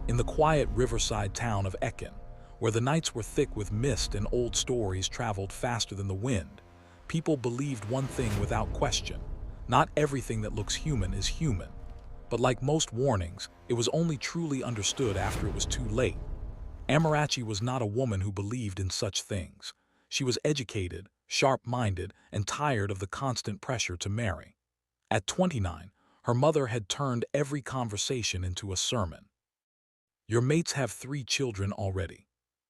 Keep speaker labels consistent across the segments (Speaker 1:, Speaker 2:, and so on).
Speaker 1: in the quiet riverside town of Ekin, where the nights were thick with mist and old stories traveled faster than the wind, people believed one thing without question: not everything that looks human is human. But like most warnings, it was only truly understood after it was too late. Amarachi was not a woman who believed in such things. She was educated, sharp-minded, and tired of the constant pressure to marry. At 29, her mother had turned every conversation into a sermon. Your mates have 3 children already.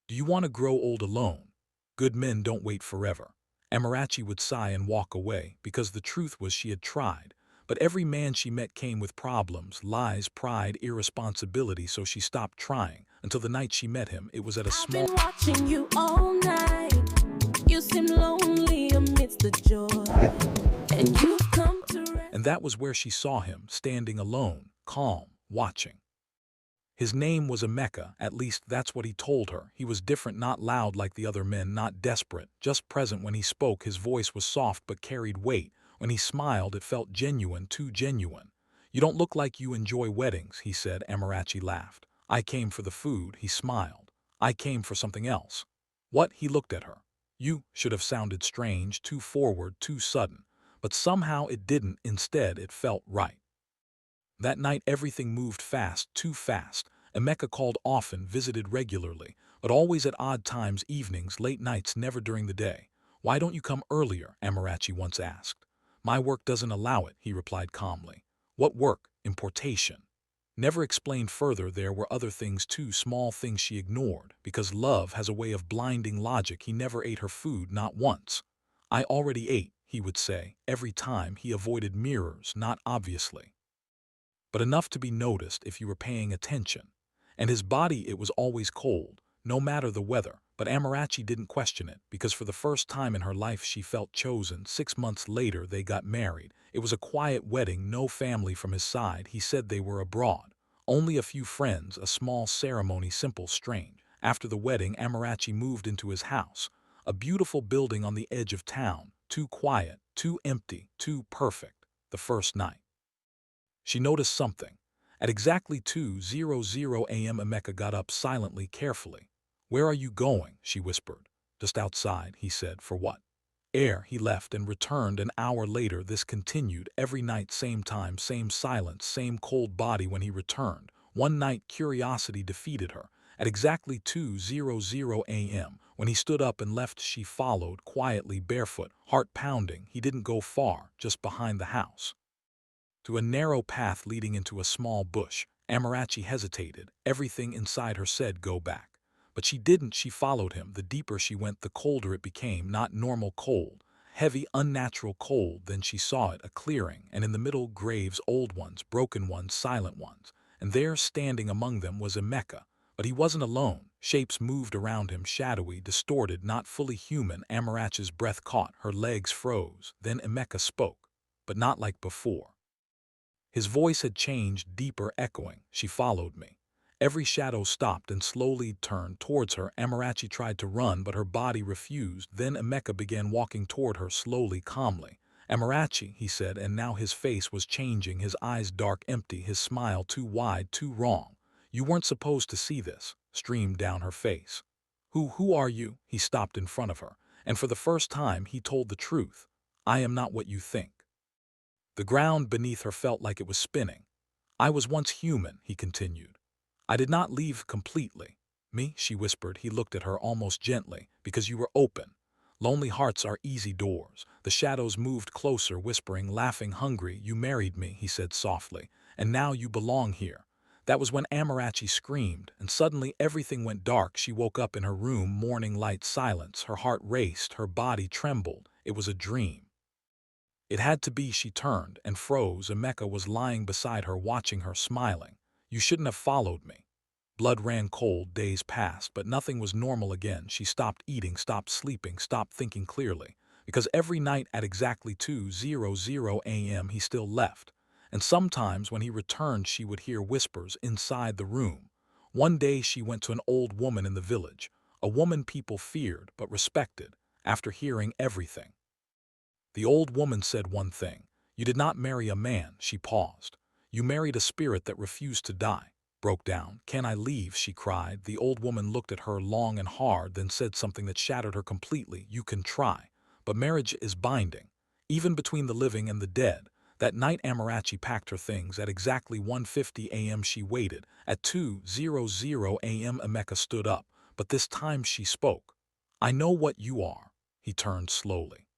Speaker 1: Do you want to grow old alone? Good men don't wait forever. Amarachi would sigh and walk away, because the truth was she had tried. But every man she met came with problems, lies, pride, irresponsibility, so she stopped trying. Until the night she met him, it was at a
Speaker 2: I've
Speaker 1: small...
Speaker 2: been watching you all night. You seem lonely amidst the joy, and you've come to rest.
Speaker 1: And that was where she saw him, standing alone, calm, watching. His name was Emeka, at least that's what he told her. He was different, not loud like the other men, not desperate, just present. When he spoke, his voice was soft but carried weight. When he smiled, it felt genuine, too genuine. You don't look like you enjoy weddings, he said. Amarachi laughed. I came for the food, he smiled. I came for something else. What? He looked at her. You should have sounded strange, too forward, too sudden. But somehow it didn't. Instead, it felt right. That night everything moved fast, too fast. Emeka called often, visited regularly, but always at odd times, evenings, late nights, never during the day. Why don't you come earlier? Amarachi once asked. My work doesn't allow it, he replied calmly. What work? Importation. Never explained further. There were other things too, small things she ignored, because love has a way of blinding logic. He never ate her food, not once. I already ate, he would say. Every time he avoided mirrors, not obviously, but enough to be noticed if you were paying attention. And his body, it was always cold, no matter the weather. But Amarachi didn't question it, because for the first time in her life she felt chosen. 6 months later they got married. It was a quiet wedding, no family from his side. He said they were abroad. Only a few friends, a small ceremony, simple, strange. After the wedding, Amarachi moved into his house, a beautiful building on the edge of town, too quiet, too empty, too perfect. The first night, she noticed something. At exactly 2:00 a.m. Emeka got up silently, carefully. Where are you going? She whispered. Just outside, he said. For what? Air. He left and returned an hour later. This continued every night, same time, same silence, same cold body. When he returned, one night curiosity defeated her. At exactly 2:00 a.m., when he stood up and left, she followed, quietly, barefoot, heart pounding. He didn't go far, just behind the house, to a narrow path leading into a small bush. Amarachi hesitated. Everything inside her said go back. But she didn't. She followed him. The deeper she went, the colder it became. Not normal cold, heavy, unnatural cold. Then she saw it, a clearing, and in the middle graves, old ones, broken ones, silent ones. And there, standing among them, was Emeka. But he wasn't alone. Shapes moved around him, shadowy, distorted, not fully human. Amarachi's breath caught, her legs froze. Then Emeka spoke, but not like before. His voice had changed, deeper, echoing. She followed me. Every shadow stopped and slowly turned towards her. Amarachi tried to run, but her body refused. Then Emeka began walking toward her, slowly, calmly. Amarachi, he said, and now his face was changing, his eyes dark, empty, his smile too wide, too wrong. You weren't supposed to see this, streamed down her face. Who are you? He stopped in front of her, and for the first time he told the truth. I am not what you think. The ground beneath her felt like it was spinning. I was once human, he continued. I did not leave completely. Me, she whispered. He looked at her almost gently. Because you were open. Lonely hearts are easy doors. The shadows moved closer, whispering, laughing, hungry. You married me, he said softly, and now you belong here. That was when Amarachi screamed, and suddenly everything went dark. She woke up in her room, morning light, silence. Her heart raced, her body trembled. It was a dream. It had to be. She turned and froze. Emeka was lying beside her, watching her, smiling. You shouldn't have followed me. Blood ran cold. Days passed, but nothing was normal again. She stopped eating, stopped sleeping, stopped thinking clearly. Because every night at exactly 2:00 a.m. he still left. And sometimes when he returned she would hear whispers inside the room. One day she went to an old woman in the village, a woman people feared but respected. After hearing everything, the old woman said one thing. You did not marry a man. She paused. You married a spirit that refused to die. broke down. "Can I leave?" she cried. The old woman looked at her long and hard, then said something that shattered her completely. "You can try, but marriage is binding, even between the living and the dead." That night Amarachi packed her things. At exactly 1:50 a.m. she waited. At 2:00 a.m. Emeka stood up, but this time she spoke. "I know what you are." He turned slowly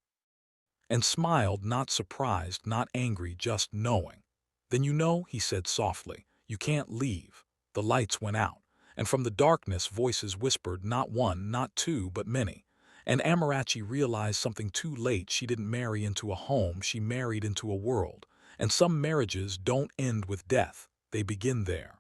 Speaker 1: and smiled, not surprised, not angry, just knowing. "Then you know," he said softly, "you can't leave." The lights went out, and from the darkness voices whispered, not one, not two, but many. And Amarachi realized something too late. She didn't marry into a home, she married into a world. And some marriages don't end with death, they begin there.